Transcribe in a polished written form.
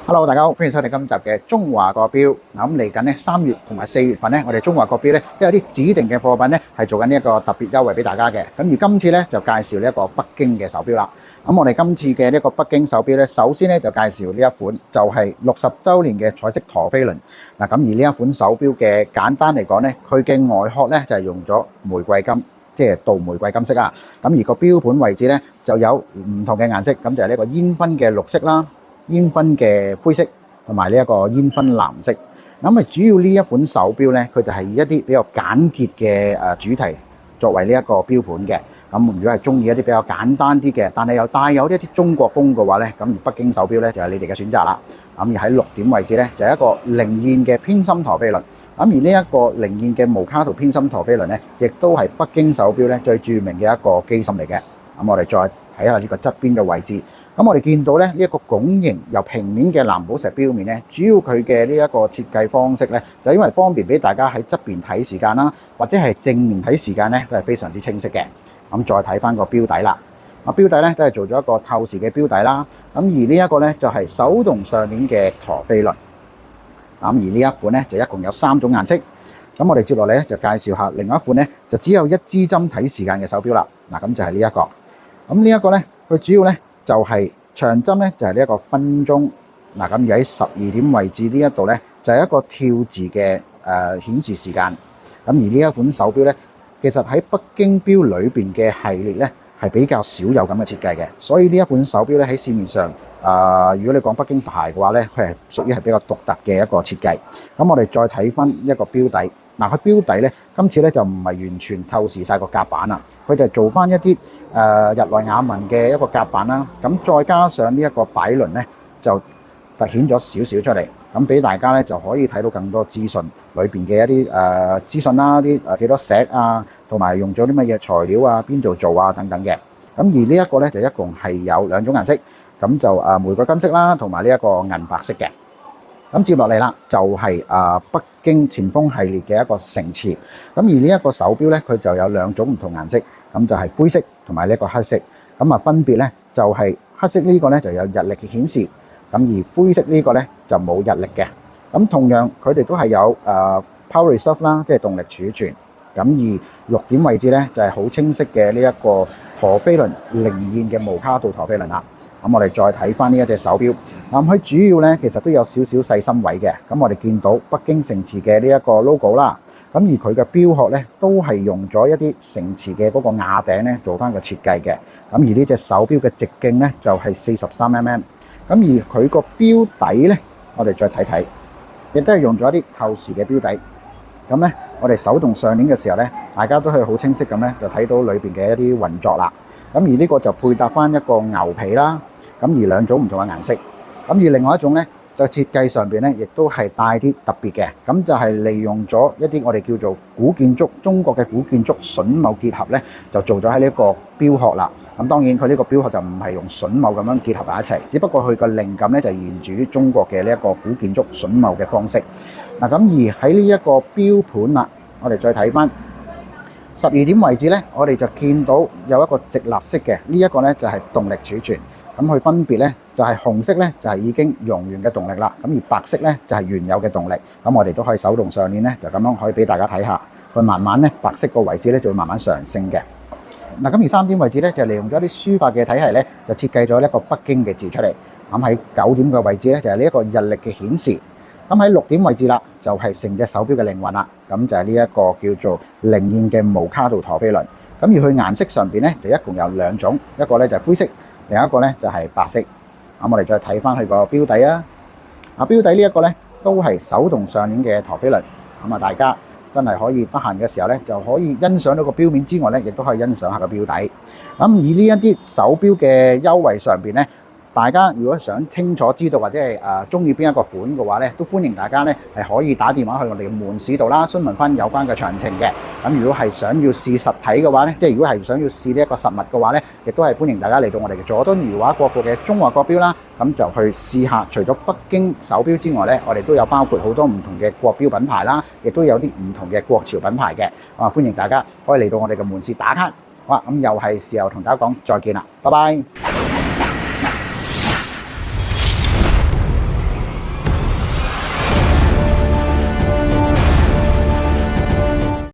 Hello，大家好，歡迎收睇今集嘅中華國標。咁嚟緊咧3月同埋4月份咧，我哋中華國標咧都有啲指定嘅貨品咧係做緊呢一個特別優惠俾大家嘅。咁而今次咧就介紹呢一個北京嘅手錶啦。咁我哋今次嘅呢個北京手錶咧，首先咧就介紹呢一款就係60週年嘅彩色陀飛輪。嗱，咁而呢一款手錶嘅簡單嚟講咧，佢嘅外殼咧就係用咗玫瑰金，即係鍍玫瑰金色啊。咁而個錶盤位置咧就有唔同嘅顏色，咁就係呢個煙燻嘅綠色啦。煙燻嘅灰色同埋呢一個煙燻藍色，咁啊主要呢一款手錶咧，佢就係以一啲比較簡潔嘅主題作為呢一個錶盤嘅。咁如果係中意一啲比較簡單啲嘅，但係又帶有一啲中國風嘅話咧，咁而北京手錶咧就係你哋嘅選擇啦。咁而喺6點位置咧就係一個靈燕嘅偏心陀飛輪。咁而呢一個靈燕嘅無卡圖偏心陀飛輪咧，亦都係北京手錶咧最著名嘅一個機芯嚟嘅。咁我哋再睇下呢個側邊嘅位置。咁我哋見到咧呢一個拱形由平面嘅藍寶石錶面咧，主要佢嘅呢一個設計方式咧，就因為方便俾大家喺側邊睇時間啦，或者係正面睇時間咧，都係非常之清晰嘅。咁再睇翻個錶底啦，錶底咧都係做咗一個透視嘅錶底啦。咁而呢一個咧就係手動上鏈嘅陀飛輪。咁而呢一款咧就一共有3種顏色。咁我哋接落嚟咧就介紹下另外一款咧，就只有一支針睇時間嘅手錶啦。嗱，咁就係呢一個。咁呢一個咧，佢主要咧就係長針咧，就係呢一個分鐘。嗱，咁而喺12點位置呢一度咧，就係一個跳字嘅顯示時間。咁而呢一款手錶咧，其實喺北京錶裏邊嘅系列咧，係比較少有咁嘅設計嘅。所以呢一款手錶咧喺市面上，如果你講北京牌嘅話咧，佢係屬於係比較獨特嘅一個設計。咁我哋再睇翻一個錶底。嗱，佢錶底咧，今次咧就唔係完全透視晒個甲板啦，佢就做翻一啲日內瓦紋嘅一個甲板啦，咁再加上呢一個擺輪咧，就凸顯咗少少出嚟，咁俾大家咧就可以睇到更多資訊裏邊嘅一啲資訊啦，啲幾多石啊，同埋用咗啲乜嘢材料啊，邊度做啊等等嘅。咁而呢一個咧就一共係有2種顏色，咁就玫瑰金色啦，同埋呢一個銀白色嘅。咁接落嚟啦，就係北京前鋒系列嘅一個城池。咁而呢一個手錶咧，佢就有2種唔同顏色，咁就係灰色同埋呢一個黑色。咁分別咧就係黑色呢個咧就有日曆嘅顯示，咁而灰色呢個咧就冇日曆嘅。咁同樣佢哋都係有Power Reserve 啦，即係動力儲存。咁而6點位置咧就係好清晰嘅呢一個陀飛輪靈燕嘅無卡度陀飛輪啦。咁我哋再睇翻呢一隻手錶，佢主要咧其實都有少少細心位嘅。咁我哋見到北京城池嘅呢一個 logo 啦，咁而佢嘅錶殼咧都係用咗一啲城池嘅嗰個瓦頂咧做翻個設計嘅。咁而呢隻手錶嘅直徑咧就係43mm。咁而佢個錶底咧，我哋再睇睇，亦都係用咗一啲透視嘅錶底。咁咧，我哋手動上鏈嘅時候咧，大家都係好清晰咁咧，就睇到裏邊嘅一啲運作啦。咁而呢個就配搭翻一個牛皮啦，咁而2種唔同嘅顏色。咁而另外一種咧，就設計上邊咧，亦都係帶啲特別嘅。咁就係利用咗一啲我哋叫做古建築，中國嘅古建築榫卯結合咧，就做咗喺呢一個錶殼啦。咁當然佢呢個錶殼就唔係用榫卯咁樣結合埋一齊，只不過佢個靈感咧就源自於中國嘅呢一個古建築榫卯嘅方式。嗱，咁而喺呢一個錶盤啦，我哋再睇翻12點位置咧，我哋就見到有一個直立式嘅，呢一個咧就係動力儲存。咁佢分別咧就係紅色咧就係已經用完嘅動力啦，咁而白色咧就係原有嘅動力。咁我哋都可以手動上鏈咧，就咁樣可以俾大家睇下，佢慢慢咧白色個位置咧就會慢慢上升嘅。嗱，咁而3點位置咧就利用咗啲書法嘅體系咧，就設計咗一個北京嘅字出嚟。咁喺9點嘅位置咧就係呢一個日曆嘅顯示。咁喺6點位置啦，就係成隻手錶嘅靈魂啦。咁就係呢一個叫做靈燕嘅無卡度陀飛輪。咁而佢顏色上邊咧就一共有2種，一個咧就係灰色，另一個咧就係白色。咁我哋再睇翻佢個錶底啊。錶底呢一個咧都係手動上鏈嘅陀飛輪。咁大家真係可以得閒嘅時候咧，就可以欣賞到個錶面之外咧，亦都可以欣賞下個錶底。咁而呢一啲手錶嘅優惠上邊咧，大家如果想清楚知道或者係中意邊一個款嘅話咧，都歡迎大家咧係可以打電話去我哋嘅門市度啦，詢問翻有關嘅詳情嘅。咁如果係想要試實體嘅話咧，即係如果係想要試呢一個實物嘅話咧，亦都係歡迎大家嚟到我哋嘅佐敦如畫國貨嘅中華國錶啦。咁就去試下，除咗北京手錶之外咧，我哋都有包括好多唔同嘅國錶品牌啦，亦都有啲唔同嘅國潮品牌嘅。歡迎大家可以嚟到我哋嘅門市打卡。好啦，咁又係時候同大家講再見啦，拜拜。